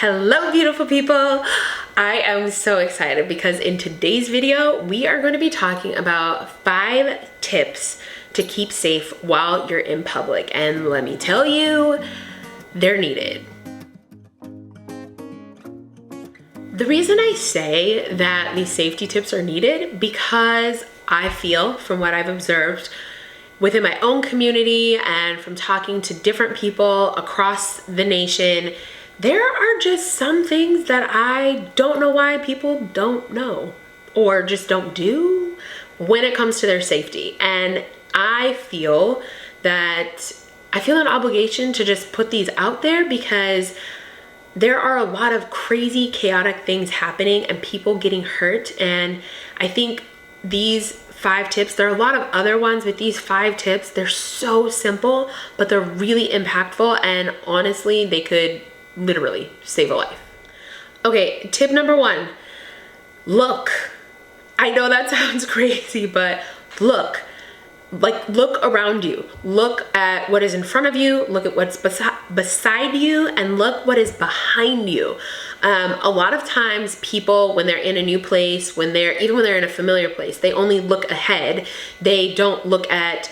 Hello, beautiful people. I am so excited because in today's video, we are going to be talking about 5 tips to keep safe while you're in public. And let me tell you, they're needed. The reason I say that these safety tips are needed because I feel, from what I've observed within my own community and from talking to different people across the nation, there are just some things that I don't know why people don't know or just don't do when it comes to their safety. And I feel an obligation to just put these out there because there are a lot of crazy, chaotic things happening and people getting hurt. And I think these 5 tips, there are a lot of other ones, but these 5 tips, they're so simple, but they're really impactful. And honestly, they could literally save a life. Okay, tip number 1, look. I know that sounds crazy, but look. Look around you. Look at what is in front of you, look at what's beside you, and look what is behind you. A lot of times people, when they're in a new place, even when they're in a familiar place, they only look ahead. They don't look at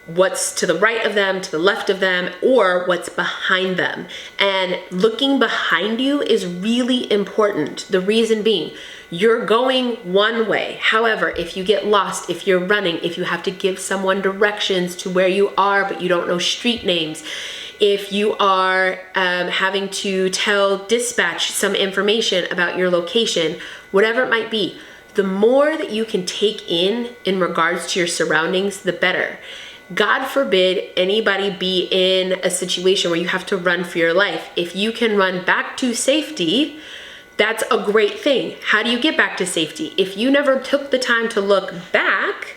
what's to the right of them, to the left of them, or what's behind them. And looking behind you is really important. The reason being, you're going one way. However, if you get lost, if you're running, if you have to give someone directions to where you are, but you don't know street names, if you are having to tell dispatch some information about your location, whatever it might be, the more that you can take in regards to your surroundings, the better. God forbid anybody be in a situation where you have to run for your life. If you can run back to safety, that's a great thing. How do you get back to safety? If you never took the time to look back,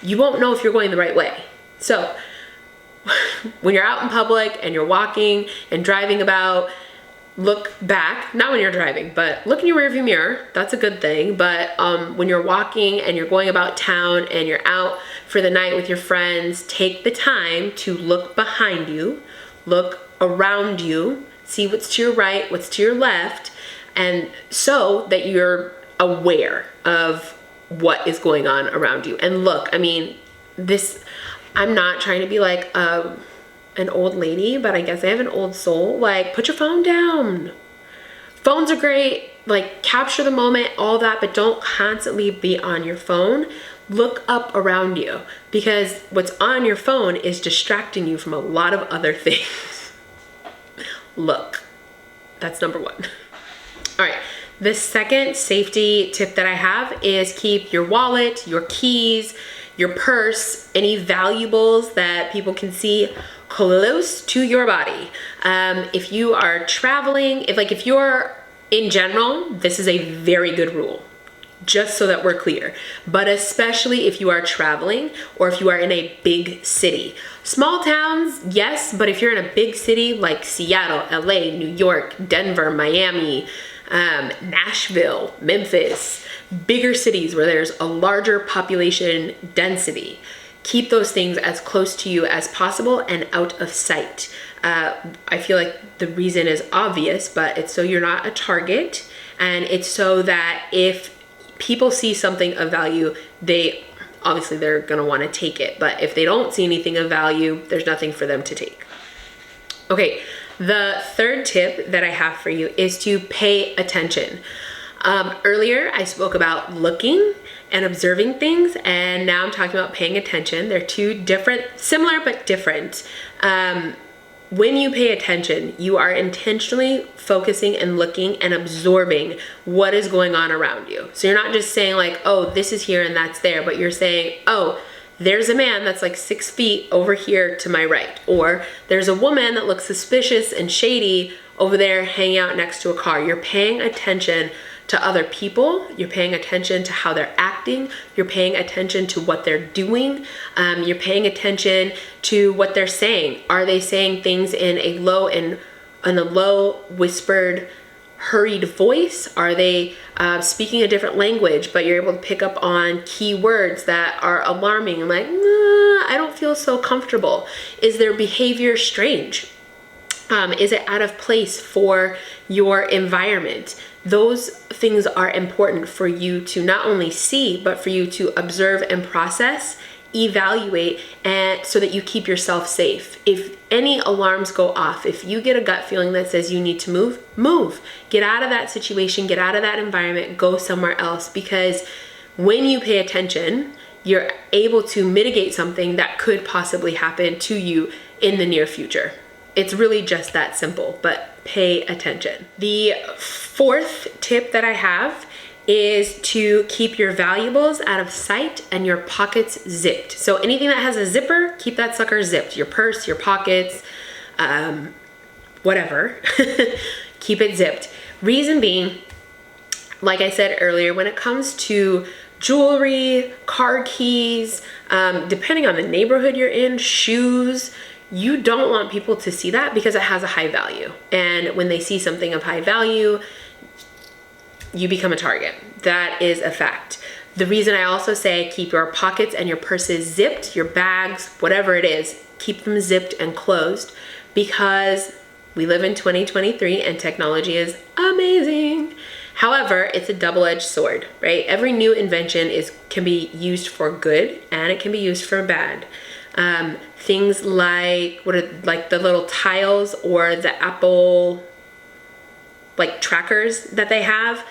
you won't know if you're going the right way. So when you're out in public and you're walking and driving about, look back. Not when you're driving, but look in your rearview mirror. That's a good thing. But when you're walking and you're going about town and you're out for the night with your friends, take the time to look behind you, look around you, see what's to your right, what's to your left, and so that you're aware of what is going on around you. And look, I mean, I'm not trying to be like an old lady, but I guess I have an old soul. Like, put your phone down. Phones are great, like capture the moment, all that, but don't constantly be on your phone. Look up around you because what's on your phone is distracting you from a lot of other things. Look, that's number 1. All right, the second safety tip that I have is keep your wallet, your keys, your purse, any valuables that people can see close to your body. If you are traveling, if you're in general, this is a very good rule, just so that we're clear. But especially if you are traveling or if you are in a big city. Small towns, yes, but if you're in a big city like Seattle, LA, New York, Denver, Miami, Nashville, Memphis, bigger cities where there's a larger population density, keep those things as close to you as possible and out of sight. I feel like the reason is obvious, but it's so you're not a target, and it's so that if people see something of value, they're gonna wanna take it. But if they don't see anything of value, there's nothing for them to take. Okay, the third tip that I have for you is to pay attention. Earlier, I spoke about looking and observing things, and now I'm talking about paying attention. They're two different, similar but different. When you pay attention, you are intentionally focusing and looking and absorbing what is going on around you. So you're not just saying like, oh, this is here and that's there, but you're saying, oh, there's a man that's like 6 feet over here to my right, or there's a woman that looks suspicious and shady over there hanging out next to a car. You're paying attention to other people, you're paying attention to how they're acting, you're paying attention to what they're doing, you're paying attention to what they're saying. Are they saying things in a low whispered hurried voice? Are they speaking a different language, but you're able to pick up on key words that are alarming, like, I don't feel so comfortable? Is their behavior strange? Is it out of place for your environment? Those things are important for you to not only see, but for you to observe and process, evaluate, and so that you keep yourself safe. If any alarms go off, if you get a gut feeling that says you need to move. Get out of that situation, get out of that environment, go somewhere else, because when you pay attention, you're able to mitigate something that could possibly happen to you in the near future. It's really just that simple, but pay attention. The fourth tip that I have is to keep your valuables out of sight and your pockets zipped. So anything that has a zipper, keep that sucker zipped. Your purse, your pockets, whatever, keep it zipped. Reason being, like I said earlier, when it comes to jewelry, car keys, depending on the neighborhood you're in, shoes, you don't want people to see that because it has a high value. And when they see something of high value, you become a target. That is a fact. The reason I also say keep your pockets and your purses zipped, your bags, whatever it is, keep them zipped and closed, because we live in 2023 and technology is amazing. However, it's a double-edged sword, right? Every new invention can be used for good and it can be used for bad. Things like like the little tiles or the Apple like trackers that they have.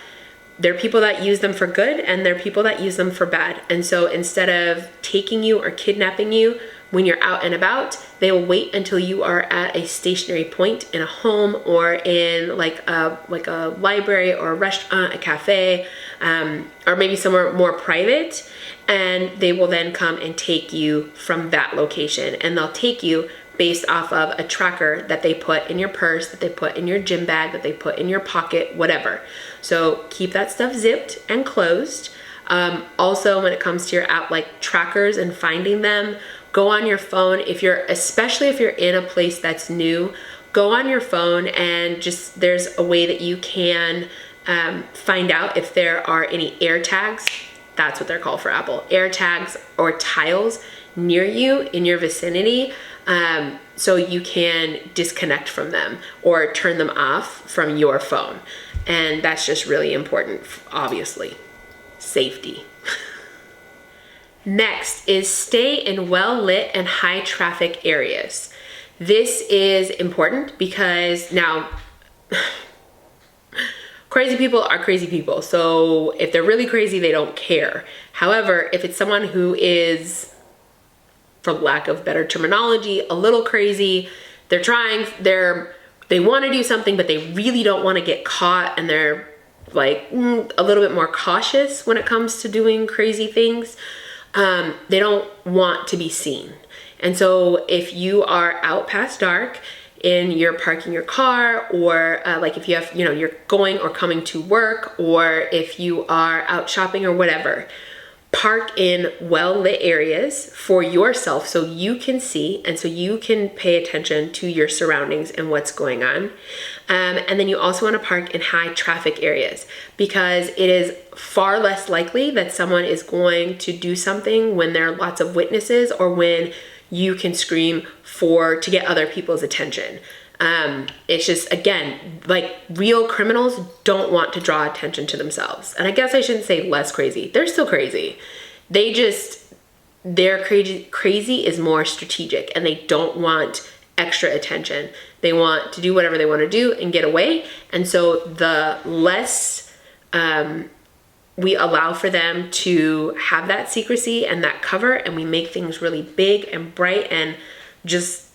There are people that use them for good and there are people that use them for bad. And so instead of taking you or kidnapping you when you're out and about, they will wait until you are at a stationary point in a home or in like a library or a restaurant, a cafe, or maybe somewhere more private. And they will then come and take you from that location. And they'll take you based off of a tracker that they put in your purse, that they put in your gym bag, that they put in your pocket, whatever. So keep that stuff zipped and closed. Also, when it comes to your app, like trackers and finding them, go on your phone. Especially if you're in a place that's new, go on your phone and there's a way that you can find out if there are any air tags. That's what they're called for Apple. Air tags or tiles near you in your vicinity. So you can disconnect from them or turn them off from your phone. And that's just really important, obviously. Safety. Next is stay in well-lit and high-traffic areas. This is important because now, crazy people are crazy people. So if they're really crazy, they don't care. However, if it's someone who is, for lack of better terminology, a little crazy, they want to do something, but they really don't want to get caught, and they're like a little bit more cautious when it comes to doing crazy ththings. They don't want to be seen. And so if you are out past dark and you're parking your car, or like if you have, you're going or coming to work, or if you are out shopping or whatever, park in well-lit areas for yourself so you can see and so you can pay attention to your surroundings and what's going on. And then you also want to park in high traffic areas, because it is far less likely that someone is going to do something when there are lots of witnesses or when you can scream to get other people's attention. It's just, again, like real criminals don't want to draw attention to themselves. And I guess I shouldn't say less crazy. They're still crazy. Their crazy is more strategic, and they don't want extra attention. They want to do whatever they want to do and get away. And so the less we allow for them to have that secrecy and that cover, and we make things really big and bright and just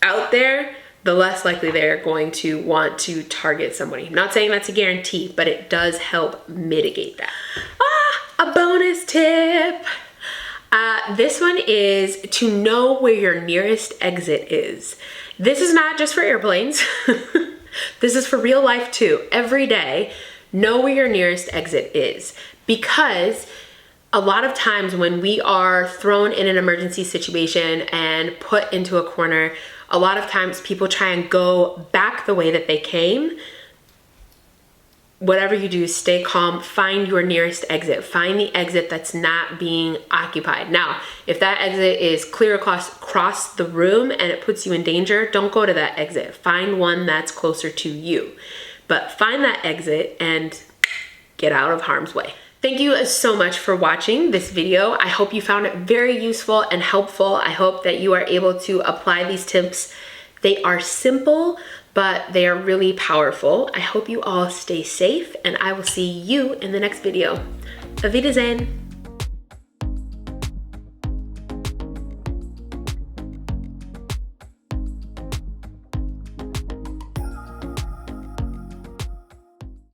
out there, the less likely they're going to want to target somebody. I'm not saying that's a guarantee, but it does help mitigate that. A bonus tip. This one is to know where your nearest exit is. This is not just for airplanes. This is for real life too. Every day, know where your nearest exit is, because a lot of times when we are thrown in an emergency situation and put into a corner, a lot of times people try and go back the way that they came, whatever you do, stay calm, find your nearest exit. Find the exit that's not being occupied. Now, if that exit is clear across the room and it puts you in danger, don't go to that exit. Find one that's closer to you. But find that exit and get out of harm's way. Thank you so much for watching this video. I hope you found it very useful and helpful. I hope that you are able to apply these tips. They are simple, but they are really powerful. I hope you all stay safe, and I will see you in the next video. Auf Wiedersehen.